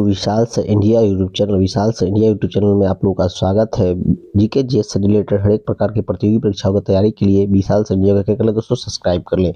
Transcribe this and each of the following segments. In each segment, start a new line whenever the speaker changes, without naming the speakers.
विशाल से India YouTube channel में आप लोगों का स्वागत है। जीके जीएस से रिलेटेड हर एक प्रकार की प्रतियोगी परीक्षाओं की तैयारी के लिए विशाल से इंडिया का क्या कर लें दोस्तों, सब्सक्राइब कर लें।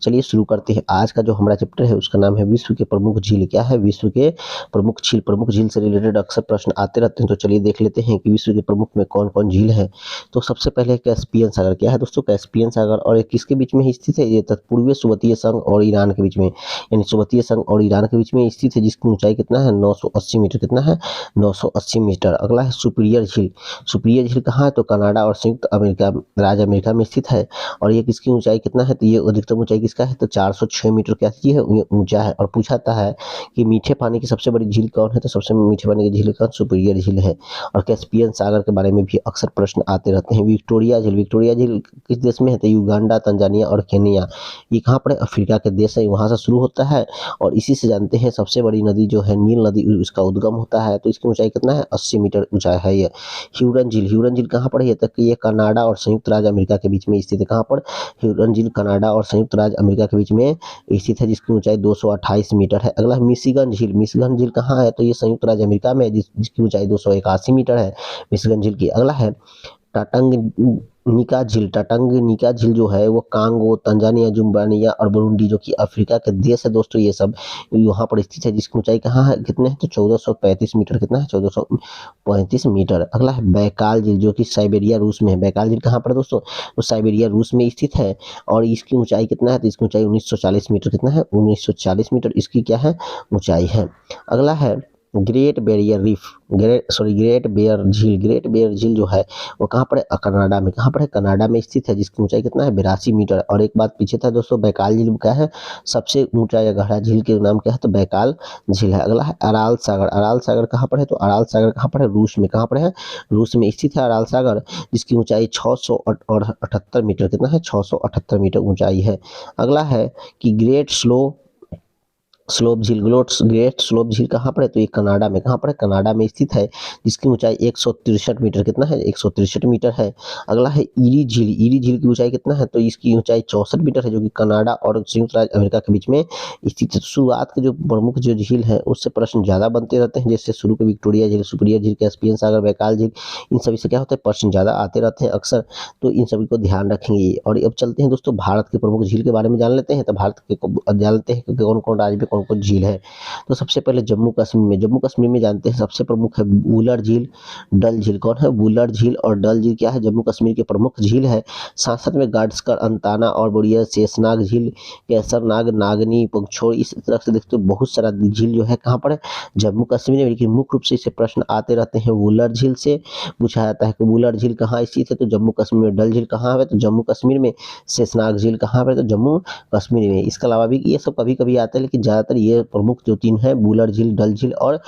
चलिए शुरू करते हैं। आज का जो हमारा चैप्टर है उसका नाम है विश्व के प्रमुख झील। क्या है? विश्व के प्रमुख झील से रिलेटेड अक्सर प्रश्न आते रहते हैं। तो चलिए देख लेते हैं कि विश्व के प्रमुख में कौन कौन झील है। तो सबसे पहले कैस्पियन सागर। क्या है दोस्तों? कैस्पियन सागर। और ये किसके बीच में स्थित है? ये तत्पूर्वीय सोवियत संघ और ईरान के बीच में, यानी सोवियत संघ और ईरान के बीच में स्थित है, जिसकी ऊंचाई कितना है? 980 मीटर। कितना है? 980 मीटर। अगला है सुपीरियर झील। सुपीरियर झील कहाँ है? तो कनाडा और संयुक्त अमेरिका राज्य अमेरिका में स्थित है। और ये किसकी ऊंचाई कितना है? तो ये अधिकतम ऊंचाई किसका है? तो 406 मीटर क्या चीज है? ये ऊंचा है। और पूछा जाता है कि मीठे पानी की सबसे बड़ी झील कौन है? तो सबसे मीठे पानी की झील कौन? सुपीरियर झील है। और कैस्पियन सागर के बारे में भी अक्सर प्रश्न आते रहते हैं। विक्टोरिया झील। विक्टोरिया झील किस देश में है? तो युगांडा, तंजानिया और केन्या। ये कहाँ पर है? अफ्रीका के देश है, वहां से शुरू होता है। और इसी से जानते हैं सबसे बड़ी नदी जो है नील नदी, इसका उद्गम होता है। तो इसकी ऊंचाई कितना है? 80 मीटर ऊंचाई है ये। ह्यूरन झील। ह्यूरन झील कहाँ पर है? तक ये कनाडा और संयुक्त राज्य अमेरिका के बीच में स्थित है। कहाँ पर? ह्यूरन झील कनाडा और संयुक्त राज्य अमेरिका के बीच में स्थित है, जिसकी ऊंचाई 228 मीटर है। अगला मिशिगन झील। मिशिगन झील कहाँ है? तो ये संयुक्त राज्य अमेरिका में, जिसकी ऊंचाई 281 मीटर है मिशिगन झील की। अगला है टाटंगनिका झील। टाटंगनिका झील जो है वो कांगो, तंजानिया, जुम्बानिया और बुरुंडी, जो कि अफ्रीका के देश है दोस्तों, ये सब यहाँ पर स्थित है, जिसकी ऊंचाई कहाँ है? कितने है? तो 1435 मीटर। कितना है? 1435 मीटर। अगला है बैकाल झील, जो कि साइबेरिया रूस में है। बैकाल झील कहाँ पर है दोस्तों? तो साइबेरिया रूस में स्थित है। और इसकी ऊंचाई कितना है? तो इसकी ऊंचाई 1940 मीटर। कितना है? 1940 मीटर इसकी क्या है? ऊंचाई है। अगला है great barrier reef. Great bear झील। ग्रेट बेयर झील जो है वो कहाँ पर है? कनाडा में। कहाँ पर है? कनाडा में स्थित है, जिसकी ऊंचाई कितना है? 82 मीटर। और एक बात पीछे था दोस्तों, बैकाल झील क्या है? सबसे ऊंचा या गहरा झील के नाम क्या है? तो बैकाल झील है। अगला है अराल सागर। अराल सागर कहाँ पर है? तो अराल सागर कहाँ पर है? रूस में। कहाँ पर है? रूस में स्थित है अराल सागर, जिसकी ऊंचाई 678 मीटर। कितना है? 678 मीटर ऊंचाई है। अगला है कि ग्रेट स्लोप झील। ग्रेट स्लोप झील कहाँ पर है? तो ये कनाडा में। कहाँ पर है? कनाडा में स्थित है, जिसकी ऊंचाई 163 मीटर। कितना है? 163 मीटर है। अगला है ईरी झील। ईरी झील की ऊंचाई कितना है? तो इसकी ऊंचाई 64 मीटर है, जो कि कनाडा और संयुक्त राज्य अमेरिका के बीच में स्थित है। शुरुआत के जो प्रमुख जो झील है उससे प्रश्न ज्यादा बनते रहते हैं, जैसे शुरू के विक्टोरिया झील, सुपीरियर झील, कैस्पियन सागर, बैकाल झील, इन सभी से क्या होता है? प्रश्न ज्यादा आते रहते हैं अक्सर। तो इन सभी को ध्यान रखेंगे। और अब चलते हैं दोस्तों भारत के प्रमुख झील के बारे में जान लेते हैं। तो भारत के जान लेते हैं कि कौन कौन राज्य में कौन कौन झील है। तो सबसे पहले जम्मू कश्मीर में जानते हैं सबसे प्रमुख है वुलर झील, डल झील। कौन है? वुलर झील और डल झील क्या है? जम्मू कश्मीर के प्रमुख झील है। साथ साथ में गाडस्कर, अंताना और बोरिया, शेषनाग झील, केसरनाग, नागनी, पंगछोड़, इस तरह से देखते हो बहुत सारा झील जो है कहाँ पर है? जम्मू कश्मीर में। लेकिन मुख्य रूप से इसे प्रश्न आते रहते हैं वुलर झील से पूछा जाता है कि वुलर झील कहाँ स्थित है? तो जम्मू कश्मीर में। डल झील कहाँ है? तो जम्मू कश्मीर में। शेषनाग झील कहाँ पर है? तो जम्मू कश्मीर में। इसके अलावा भी ये सब कभी कभी आता है, लेकिन ज्यादातर ये प्रमुख जो तीन है वुलर झील, डल झील और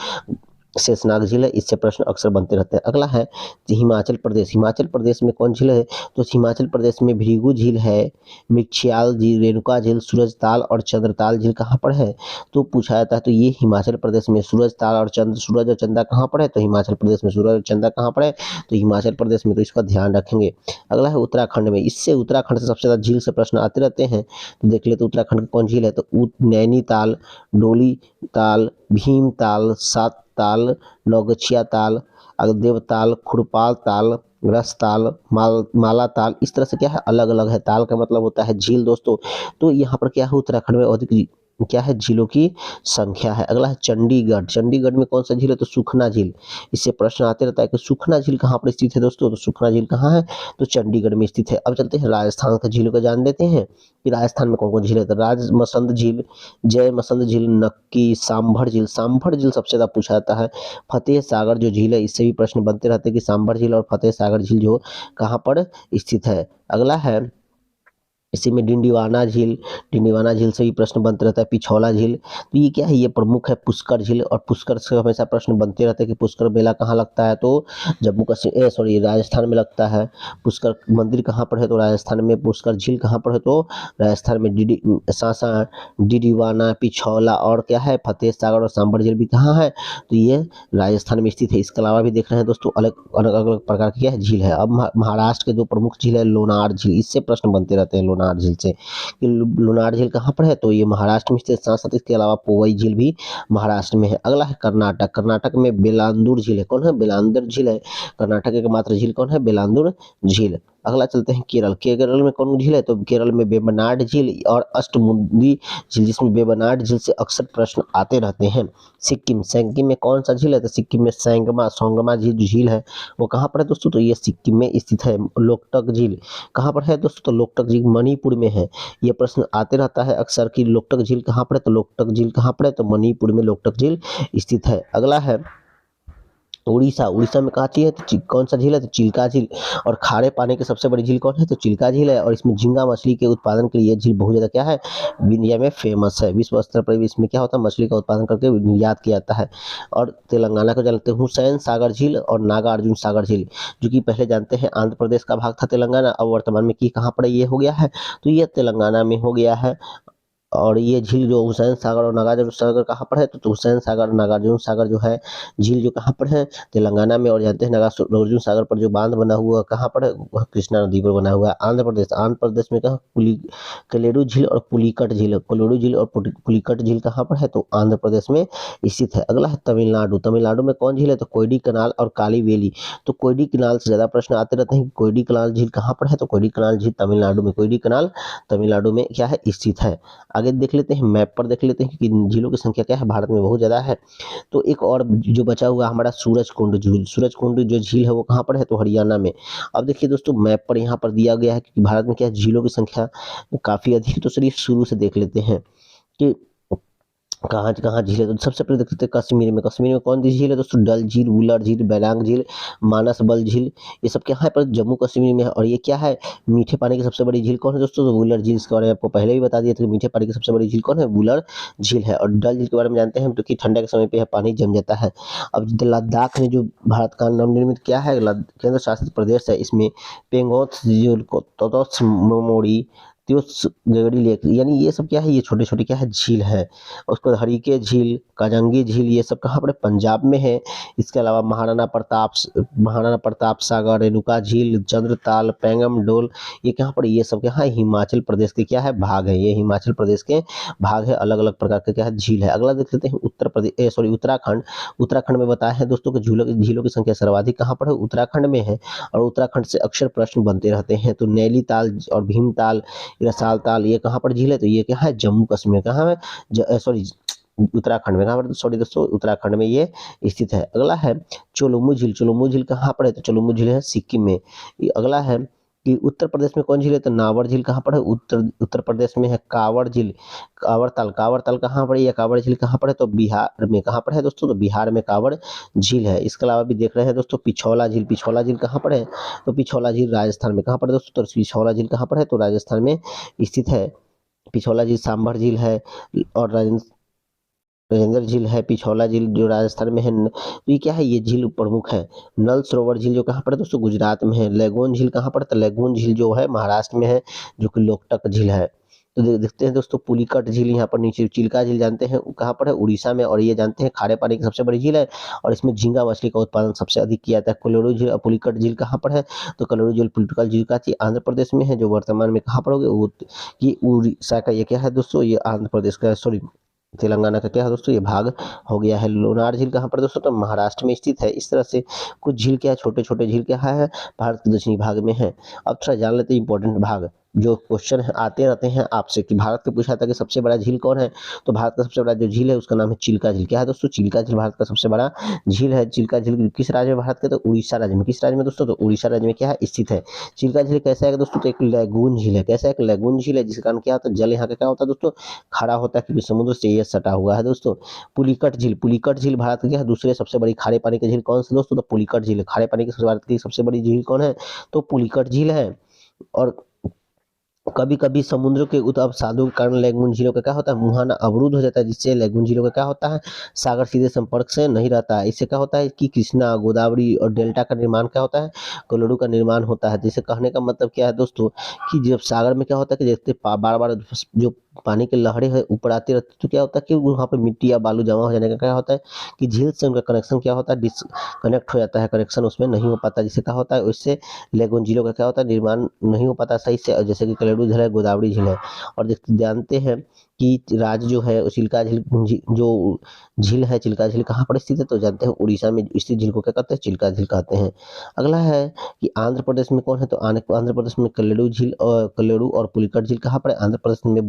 शेषनाग झील है, इससे प्रश्न अक्सर बनते रहते हैं। अगला है हिमाचल प्रदेश। हिमाचल प्रदेश में कौन झील है? तो हिमाचल प्रदेश में भृगु झील है, मिक्छियाल झील, रेणुका झील, सूरजताल और चंद्रताल झील कहाँ पर है? तो पूछा जाता है तो ये हिमाचल प्रदेश में। सूरजताल और सूरज और चंदा कहाँ पर है? तो हिमाचल प्रदेश में। सूरज और चंदा कहाँ पर है? तो हिमाचल प्रदेश में। तो इसका ध्यान रखेंगे। अगला है उत्तराखंड में। इससे उत्तराखंड से सबसे ज्यादा झील से प्रश्न आते रहते हैं। तो देख लेते उत्तराखंड की कौन झील है? तो नैनीताल, डोली ताल, भीमताल, सात ताल, नौगछिया ताल, देवताल, खुरपाल ताल, रसताल, माला ताल, इस तरह से क्या है? अलग अलग है। ताल का मतलब होता है झील दोस्तों। तो यहाँ पर क्या है? उत्तराखंड में अधिक क्या है? झीलों की संख्या है। अगला है चंडीगढ़। चंडीगढ़ में कौन सा झील है? तो सुखना झील। इससे प्रश्न आते रहता है कि सुखना झील कहाँ पर स्थित है दोस्तों? तो सुखना झील कहाँ है? तो चंडीगढ़ में स्थित है। अब चलते हैं राजस्थान के झीलों को जान लेते हैं कि राजस्थान में कौन कौन झील है। तो मसंद झील, जय मसंद झील, नक्की, सांभर झील। सांभर झील सबसे ज्यादा पूछा जाता है। फतेह सागर जो झील है, इससे भी प्रश्न बनते रहते हैं कि सांभर झील और फतेह सागर झील जो कहाँ पर स्थित है। अगला है इसी में डिंडीवाना झील से भी प्रश्न बनते रहता है। पिछौला झील, तो ये क्या है? ये प्रमुख है। पुष्कर झील, और पुष्कर से हमेशा प्रश्न बनते रहते हैं कि पुष्कर मेला कहाँ लगता है? तो राजस्थान में लगता है। पुष्कर मंदिर कहाँ पर है? तो राजस्थान में। पुष्कर झील कहाँ पर है? तो राजस्थान में। सासा, डिंडीवाना, पिछौला और क्या है? फतेह सागर और सांभर झील भी कहाँ है? तो ये राजस्थान में स्थित है। इसके अलावा भी देख रहे हैं दोस्तों अलग अलग प्रकार की क्या है? झील है। अब महाराष्ट्र के दो प्रमुख झील है। लोनार झील, इससे प्रश्न बनते रहते हैं। लोनार झील से। कि लोनार झील कहाँ पर है, तो ये महाराष्ट्र में स्थित, साथ साथ इसके अलावा पोवई झील भी महाराष्ट्र में है। अगला है कर्नाटक। कर्नाटक में बेलांदूर झील है। कौन है, बेलांदूर झील है। कर्नाटक की एकमात्र झील कौन है, बेलांदूर झील। अगला चलते हैं केरल। केरल में कौन झील है, तो केरल में वेम्बनाड झील और अष्टमुडी झील, जिसमें वेम्बनाड झील से अक्सर प्रश्न आते रहते हैं। सिक्किम। सिक्किम में कौन सा झील है, तो सिक्किम में सोंगमा झील है, वो कहाँ पर है दोस्तों, तो ये सिक्किम में स्थित है। लोकटक झील कहाँ पर है दोस्तों, तो लोकटक झील मणिपुर में है। ये प्रश्न आते रहता है अक्सर कि लोकटक झील कहाँ पर है, तो लोकटक झील कहाँ पर है, तो मणिपुर में लोकटक झील स्थित है। अगला है उड़ीसा। उड़ीसा में कहाँ झील है, तो कौन सा झील है, तो चिल्का झील। और खारे पानी की सबसे बड़ी झील कौन है, तो चिल्का झील है। और इसमें झींगा मछली के उत्पादन के लिए झील बहुत ज़्यादा क्या है, इंडिया में फेमस है। विश्व स्तर पर भी इसमें क्या होता है, मछली का उत्पादन करके निर्यात किया जाता है। और तेलंगाना को जानते हैं हुसैन सागर झील और नागार्जुन सागर झील, जो कि पहले जानते हैं आंध्र प्रदेश का भाग था तेलंगाना, अब वर्तमान में की कहाँ पर ये हो गया है, तो ये तेलंगाना में हो गया है। और ये झील जो हुसैन सागर और नागार्जुन सागर कहाँ पर है, तो हुसैन सागर नागार्जुन सागर जो है झील जो कहाँ पर है, तेलंगाना में। और जानते हैं नागार्जुन सागर पर जो बांध बना हुआ कहाँ पर है, वह कृष्णा नदी पर बना हुआ है। आंध्र प्रदेश। आंध्र प्रदेश में कहाँ, कलेरू झील और पुलिकट झील। कलेरू झील और पुलिकट झील कहाँ पर है, तो आंध्र प्रदेश में स्थित है। अगला है तमिलनाडु। तमिलनाडु में कौन झील है, तो कोयडी कनाल और काली वेली। तो कोयडी कनाल से ज्यादा प्रश्न आते रहते हैं कि कोयडी कनाल झील कहाँ पर है, तो कोयडी कनाल झील तमिलनाडु में, कोयडी कनाल तमिलनाडु में क्या है, स्थित है। आगे देख लेते हैं, मैप पर देख लेते हैं कि झीलों की संख्या क्या है, भारत में बहुत ज़्यादा है। तो एक और जो बचा हुआ हमारा सूरजकुंड झील। सूरजकुंड जो झील है वो कहाँ पर है, तो हरियाणा में। अब देखिए दोस्तों, मैप पर यहाँ पर दिया गया है कि भारत में क्या झीलों की संख्या काफ़ी अधिक है। तो चलिए शुरू से देख लेते हैं कि कहाँ कहाँ झील है। तो सबसे पहले देखते हैं कश्मीर में। कश्मीर में कौन सी झील है दोस्तों, डल झील, वुलर झील, बैरांग झील, मानस बल झील, ये सब क्या है पर जम्मू कश्मीर में है। और ये क्या है, मीठे पानी की सबसे बड़ी झील कौन है दोस्तों, तो वुलर झील। इसके बारे में आपको पहले भी बता दिया था कि मीठे पानी की सबसे बड़ी झील कौन है, वुलर झील है। और डल झील के बारे में जानते हैं क्योंकि ठंडा के समय पे पानी जम जाता है। अब लद्दाख में जो भारत का नवनिर्मित क्या है, केंद्र शासित प्रदेश है, इसमें पेंगोंग झील को तोतोस मोरी, त्योस गगड़ी लेक, यानी ये सब क्या है, ये छोटे छोटे क्या है, झील है। उसके बाद हरिके झील, काजंगी झील, ये सब कहाँ पर है, पंजाब में है। इसके अलावा महाराणा प्रताप सागर, रेणुका झील, चंद्रताल, पैंगम डोल, ये कहाँ पर, ये सब क्या है, हिमाचल प्रदेश के क्या है, भाग है। ये हिमाचल प्रदेश के भाग है, अलग अलग प्रकार के क्या है, झील है। अगला देख लेते हैं उत्तराखंड। उत्तराखंड में बताया है दोस्तों कि झीलों की संख्या सर्वाधिक कहाँ पर है, उत्तराखंड में है। और उत्तराखंड से अक्सर प्रश्न बनते रहते हैं। तो नैनीताल और भीमताल, रसाल ताल, ये कहाँ पर झील है, तो ये क्या है, जम्मू कश्मीर, कहाँ है, सॉरी उत्तराखंड में, कहाँ पर, सॉरी दोस्तों, उत्तराखंड में ये स्थित है। अगला है चोलुमु झील। चोलुमु झील कहाँ पर है, तो चोलुमु झील है सिक्किम में। अगला है कि उत्तर प्रदेश में कौन झील है, तो नावर झील कहाँ पर है, उत्तर प्रदेश में है। कांवड़ झील, कांवड़ ताल कहाँ पर है, या कांवड़ झील कहाँ पर है, तो बिहार में। कहाँ पर है दोस्तों, तो बिहार में कांवड़ झील है। इसके अलावा भी देख रहे हैं दोस्तों पिछौला झील। पिछौला झील कहाँ पर है, तो पिछौला झील राजस्थान में। कहाँ पर है दोस्तों, तो पिछौला झील कहाँ पर है, तो राजस्थान में स्थित है। पिछौला झील सांभर झील है। और राजेंद्र झील है। पिछौला झील जो राजस्थान में है, तो ये क्या है, ये झील प्रमुख है। नल सरोवर झील जो कहाँ पर है दोस्तों, गुजरात में है। लेगून झील कहाँ पर है, तो लेगून झील जो है महाराष्ट्र में है, जो कि लोकटक झील है। तो देखते हैं दोस्तों पुलिकट झील, यहाँ पर नीचे चिल्का झील जानते हैं कहाँ पर है, उड़ीसा में। और ये जानते हैं खारे पानी की सबसे बड़ी झील है, और इसमें झींगा मछली का उत्पादन सबसे अधिक किया जाता है। कोलोरू झील और पुलिकट झील कहाँ पर है, तो कोलोरू झील पुलिकट झील का आंध्र प्रदेश में है, जो वर्तमान में कहाँ पर हो गया, ये उड़ीसा का, ये क्या है दोस्तों, ये आंध्र प्रदेश का, सॉरी तेलंगाना का क्या है दोस्तों, ये भाग हो गया है। लोनार झील कहाँ पर दोस्तों, तो महाराष्ट्र में स्थित है। इस तरह से कुछ झील क्या है, छोटे छोटे झील क्या है भारत के दक्षिणी भाग में है। अब थोड़ा जान लेते हैं इंपॉर्टेंट भाग, जो क्वेश्चन आते रहते हैं आपसे कि भारत के पूछा था कि सबसे बड़ा झील कौन है, तो भारत का सबसे बड़ा जो झील है उसका नाम है चिल्का झील। क्या है दोस्तों, चिल्का झील भारत का सबसे बड़ा झील है। चिल्का झील किस राज्य में भारत के, तो उड़ीसा राज्य में। किस राज्य में दोस्तों, तो उड़ीसा राज्य में क्या है, स्थित है। चिल्का झील कैसा है दोस्तों, तो एक लैगून झील है। कैसा है, एक लैगून झील है, जिसके कारण क्या होता है, जल यहाँ का क्या होता है दोस्तों, खड़ा होता है, क्योंकि समुद्र से ये सटा हुआ है दोस्तों। पुलिकट झील भारत की क्या है, दूसरे सबसे बड़ी खारे पानी की झील कौन सी दोस्तों, तो पुलिकट झील। खारे पानी की भारत की सबसे बड़ी झील कौन है, तो पुलिकट झील है। और कभी कभी समुद्र के अवसादों के कारण लेगून झीलों का क्या होता है, मुहाना अवरुद्ध हो जाता है, जिससे लेगून झीलों का क्या होता है, सागर सीधे संपर्क से नहीं रहता है। इससे क्या होता है कि कृष्णा, गोदावरी और डेल्टा का निर्माण क्या होता है, कोलोरू का निर्माण होता है। जिसे कहने का मतलब क्या है दोस्तों, कि जब सागर में क्या होता है कि जैसे बार बार जो पानी की लहरें है ऊपर आती रहती है, तो क्या होता है कि वहाँ पे मिट्टी या बालू जमा हो जाने का क्या होता है कि झील से उनका कनेक्शन क्या होता है, डिसकनेक्ट हो जाता है, कनेक्शन उसमें नहीं हो पाता, जिससे क्या होता है उससे लेगून झीलों का क्या होता है निर्माण नहीं हो पाता सही से, जैसे कि कलेडू झील है, गोदावरी झील है। और जानते हैं कि राज्य जो है चिल्का झील जो झील है, चिल्का झील कहाँ पर स्थित है, तो जानते हैं उड़ीसा में स्थित झील को क्या कहते हैं, चिल्का झील कहते हैं। अगला है कि आंध्र प्रदेश में कौन है, तो आंध्र प्रदेश में कल्लेडू झील और कल्लेडू और पुलिकट झील कहाँ पर है, आंध्र प्रदेश में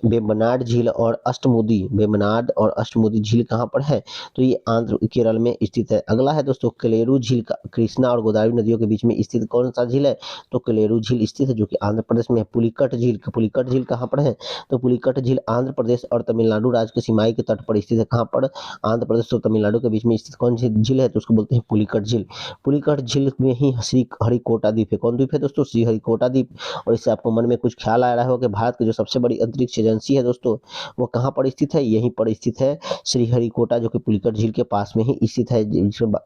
वेम्बनाड झील और अष्टमुदी, वेम्बनाड और अष्टमुदी झील कहाँ पर है, तो ये आंध्र केरल में स्थित है। अगला है दोस्तों कलेरू झील का कृष्णा और गोदावरी नदियों के बीच में स्थित कौन सा झील है, तो कलेरू झील स्थित है, जो कि आंध्र प्रदेश में है। पुलिकट झील कहाँ पर है, तो पुलिकट झील आंध्र प्रदेश और तमिलनाडु राज्य के सीमाई के तट पर स्थित है। कहाँ पर, आंध्र प्रदेश और तमिलनाडु के बीच में स्थित कौन सी झील है, तो उसको बोलते हैं पुलिकट झील। पुलिकट झील में ही श्री हरिकोटा द्वीप है। कौन द्वीप है दोस्तों, श्री हरिकोटा द्वीप। और इससे आपको मन में कुछ ख्याल आ रहा होगा कि भारत की जो सबसे बड़ी अंतरिक्ष एजेंसी है दोस्तों, वो कहाँ पर स्थित है, यहीं पर स्थित है श्री हरिकोटा, जो कि पुलिकट झील के पास में ही स्थित है।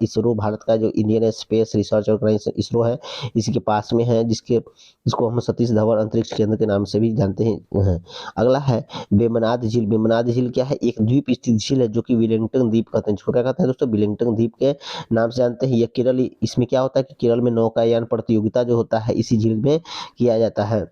इसरो भारत का जो Indian space research organisation ISRO है, इसी के पास में है, जिसको हम सतीश धवन अंतरिक्ष केंद्र के नाम से भी जानते हैं। अगला है वेम्बनाड झील। वेम्बनाड झील क्या है, एक द्वीप स्थित झील है, जो कि विलिंगटन द्वीप कहते हैं, जिसको क्या कहते हैं दोस्तों, विलिंगटन द्वीप के नाम से जानते हैं। यह केरल, इसमें क्या होता है कि केरल में नौकायान प्रतियोगिता जो होता है इसी झील में किया जाता है।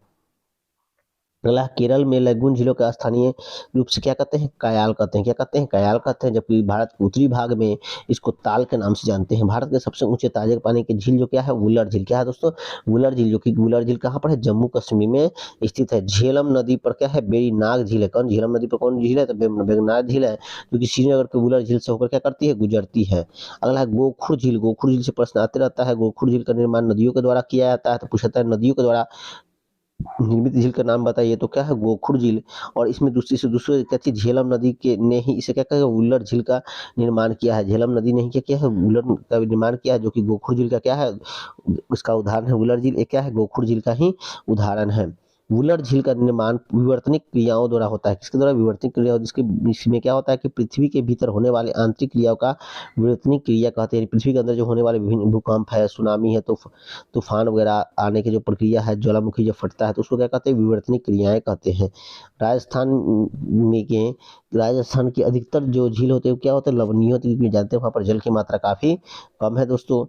अगला केरल में लैगून झीलों का स्थानीय रूप से क्या कहते हैं, कयाल कहते हैं। क्या कहते हैं, कयाल कहते हैं। जबकि भारत के उत्तरी भाग में इसको ताल के नाम से जानते हैं। भारत के सबसे ऊंचे ताजे पानी की झील जो क्या है, वुलर झील। क्या है दोस्तों, वुलर झील, जो कि वुलर झील कहाँ पर है, जम्मू कश्मीर में स्थित है। झेलम नदी पर क्या है, बेरीनाग झील है। कौन, झेलम नदी पर कौन झील है, तो बेरीनाग झील है, जो कि श्रीनगर के वुलर झील से होकर क्या करती है, गुजरती है। अगला है गोखुर झील। गोखुर झील से प्रश्न आते रहता है। गोखुर झील का निर्माण नदियों के द्वारा किया जाता है, तो पूछा जाता है नदियों के द्वारा निर्मित झील का नाम बताइए, तो क्या है, गोखुर झील। और इसमें दूसरी क्या चीज, झेलम नदी के ने ही इसे क्या कहा, वुलर झील का निर्माण किया है। झेलम नदी ने ही क्या किया है, वुलर का निर्माण किया है, जो कि गोखुर झील का क्या है, उसका उदाहरण है। वुलर झील एक क्या है, गोखुर झील का ही उदाहरण है। वुलर झील का निर्माण विवर्तनिक क्रियाओं द्वारा होता है। किसके द्वारा, विवर्तनिक क्रियाओं, जिसके इसमें क्या होता है कि पृथ्वी के भीतर होने वाले आंतरिक क्रियाओं का विवर्तनिक क्रिया कहते हैं। पृथ्वी के अंदर जो होने वाले विभिन्न भूकंप है, सुनामी है, तो तूफान वगैरह आने की जो प्रक्रिया है, ज्वालामुखी जो फटता है, तो उसको क्या कहते हैं, विवर्तनिक क्रियाएं कहते हैं। राजस्थान में के राजस्थान की अधिकतर जो झील होते हैं क्या होते हैं, लवणीय होती है, क्योंकि जानते हैं वहाँ पर जल की मात्रा काफी कम है दोस्तों।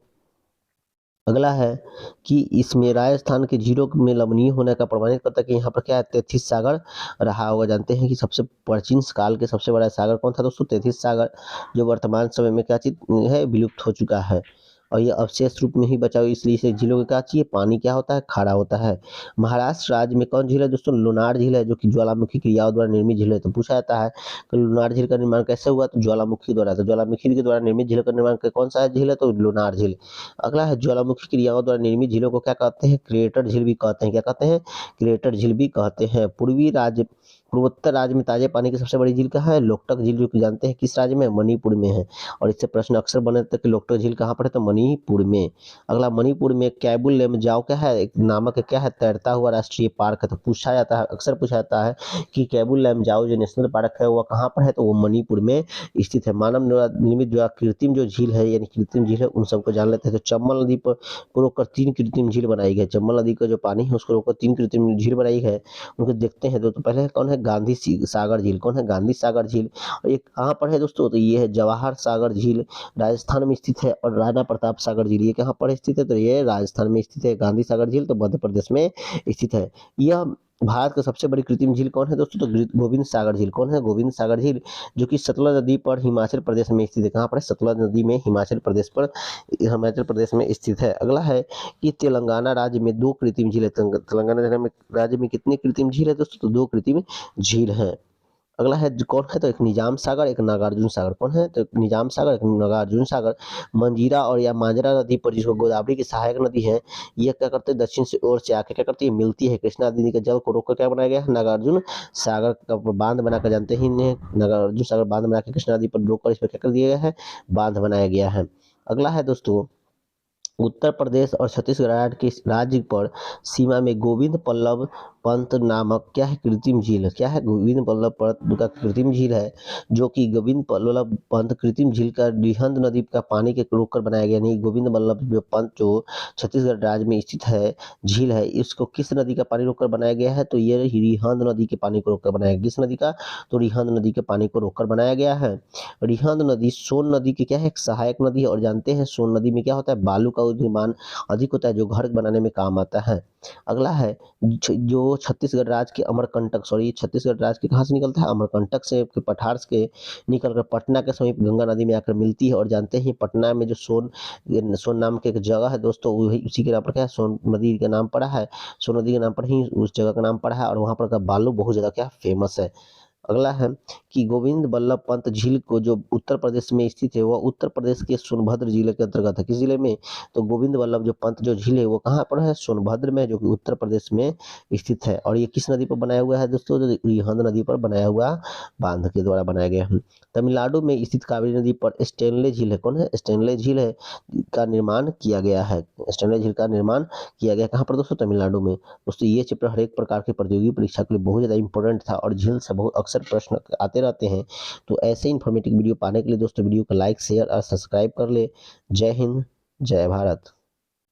अगला है कि इसमें राजस्थान के झीलों में लवणीय होने का प्रमाणित करता है कि यहाँ पर क्या है, तैथिस सागर रहा होगा। जानते हैं कि सबसे प्राचीन काल के सबसे बड़ा सागर कौन था दोस्तों, तैथिस सागर, जो वर्तमान समय में क्या चीज है, विलुप्त हो चुका है और ये अवशेष रूप में ही बचा हुआ, इसलिए इसे झीलों के क्या चाहिए, पानी क्या होता है, खारा होता है। महाराष्ट्र राज्य में कौन झील है दोस्तों, लोनार झील है, जो कि ज्वालामुखी क्रियाओं द्वारा निर्मित झील है। तो पूछा जाता है कि लोनार झील का निर्माण कैसे हुआ, तो ज्वालामुखी द्वारा। तो ज्वालामुखी के द्वारा निर्मित झील का निर्माण कौन सा झील है, तो लोनार झील। अगला है ज्वालामुखी क्रियाओं द्वारा निर्मित झीलों को क्या कहते हैं, क्रिएटर झील भी कहते हैं। क्या कहते हैं, क्रिएटर झील भी कहते हैं। पूर्वोत्तर राज्य में ताजे पानी की सबसे बड़ी झील कहाँ है, लोकटक झील, जो कि जानते हैं किस राज्य में, मणिपुर में है। और इससे प्रश्न अक्सर बने थे कि लोकटक झील कहाँ पर है, तो मणिपुर में। अगला मणिपुर में कैबुल लेमजाओ क्या है, एक नामक क्या है, तैरता हुआ राष्ट्रीय पार्क है। तो पूछा जाता है, अक्सर पूछा जाता है कि कैबुल लेमजाओ जो नेशनल पार्क है वो कहाँ पर है, तो वो मणिपुर में स्थित है। मानव निर्मित जो कृत्रिम जो झील है, यानी कृत्रिम झील है, उन सबको जान लेते हैं। तो चंबल नदी पर को रोककर 3 कृत्रिम झील बनाई गई। चंबल नदी का जो पानी है उसको रोककर 3 कृत्रिम झील बनाई है, उनको देखते हैं। तो पहले कौन है, गांधी सागर झील। कौन है, गांधी सागर झील। और ये कहाँ पर है दोस्तों, तो ये है जवाहर सागर झील, राजस्थान में स्थित है। और राणा प्रताप सागर झील ये कहाँ पर स्थित है, तो ये राजस्थान में स्थित है। गांधी सागर झील तो मध्य प्रदेश में स्थित है। यह भारत का सबसे बड़ी कृत्रिम झील कौन है दोस्तों, तो गोविंद सागर झील। कौन है, गोविंद सागर झील, जो कि सतलज नदी पर हिमाचल प्रदेश में स्थित है। कहाँ पर है, सतलज नदी में हिमाचल प्रदेश में स्थित है। अगला है कि तेलंगाना राज्य में 2 कृत्रिम झील है। तेलंगाना राज्य में कितनी कृत्रिम झील है दोस्तों, तो 2 कृत्रिम झील है। अगला है कौन है, तो एक निजाम सागर, एक नागार्जुन सागर। कौन है, तो निजाम सागर, एक नागार्जुन सागर। मंजीरा और या मांजरा नदी पर, जिसको गोदावरी की सहायक नदी है, ये क्या करते हैं, दक्षिण से ओर से आके क्या करती है, मिलती है कृष्णा नदी के जल को रोककर क्या बनाया गया है, नागार्जुन सागर का बांध बनाकर, जानते ही इन्हें नागार्जुन सागर बांध बना के कृष्णा नदी पर रोककर इसमें क्या कर दिया गया है, बांध बनाया गया है। अगला है दोस्तों उत्तर प्रदेश और छत्तीसगढ़ राज्य पर सीमा में गोविंद पल्लव पंत नामक क्या है कृत्रिम झील है, क्या है गोविंद बल्लभ पंत का कृत्रिम झील है, जो कि गोविंद बल्लभ पंत कृत्रिम झील का रिहंद नदी का पानी के रोककर बनाया गया। नहीं, गोविंद बल्लभ पंत जो छत्तीसगढ़ राज्य में स्थित है झील है, इसको किस नदी का पानी रोककर बनाया गया है? तो ये रिहंद नदी के पानी को रोककर बनाया गया। किस नदी का? तो रिहंद नदी के पानी को रोककर बनाया गया है। रिहंद नदी सोन नदी की क्या है? एक सहायक नदी है। और जानते हैं सोन नदी में क्या होता है? बालू का निर्माण अधिक होता है, जो घर बनाने में काम आता है। अगला है जो छत्तीसगढ़ राज्य के अमरकंटक, सॉरी छत्तीसगढ़ राज्य के कहाँ से निकलता है? अमरकंटक से, पठार से निकलकर पटना के समीप गंगा नदी में आकर मिलती है। और जानते हैं पटना में जो सोन नाम की एक जगह है दोस्तों, वही उसी के नाम पर क्या है? सोन नदी के नाम पड़ा है। सोन नदी के नाम पर ही उस जगह का नाम पड़ा है, और वहाँ पर का बालू बहुत ज़्यादा क्या फेमस है। अगला है कि गोविंद बल्लभ पंत झील को जो उत्तर प्रदेश में स्थित है, वह उत्तर प्रदेश के सोनभद्र जिले के अंतर्गत है। किस जिले में? तो गोविंद बल्लभ जो पंत जो झील है वो कहाँ पर है? सोनभद्र में, जो कि उत्तर प्रदेश में स्थित है। और ये किस नदी पर बनाया हुआ है दोस्तों? जो रिहंद नदी पर बनाया हुआ बांध के द्वारा बनाया गया है। तमिलनाडु में स्थित कावेरी नदी पर स्टेनले झील है। कौन है? स्टेनले झील है का निर्माण किया गया है। स्टेनले झील का निर्माण किया गया कहाँ पर दोस्तों? तमिलनाडु में। दोस्तों ये चैप्टर हर एक प्रकार की प्रतियोगी परीक्षा के लिए बहुत ज़्यादा इंपॉर्टेंट था, और झील से बहुत अक्सर प्रश्न आते रहते हैं। तो ऐसे इन्फॉर्मेटिव वीडियो पाने के लिए दोस्तों वीडियो को लाइक, शेयर और सब्सक्राइब कर ले। जय हिंद, जय भारत।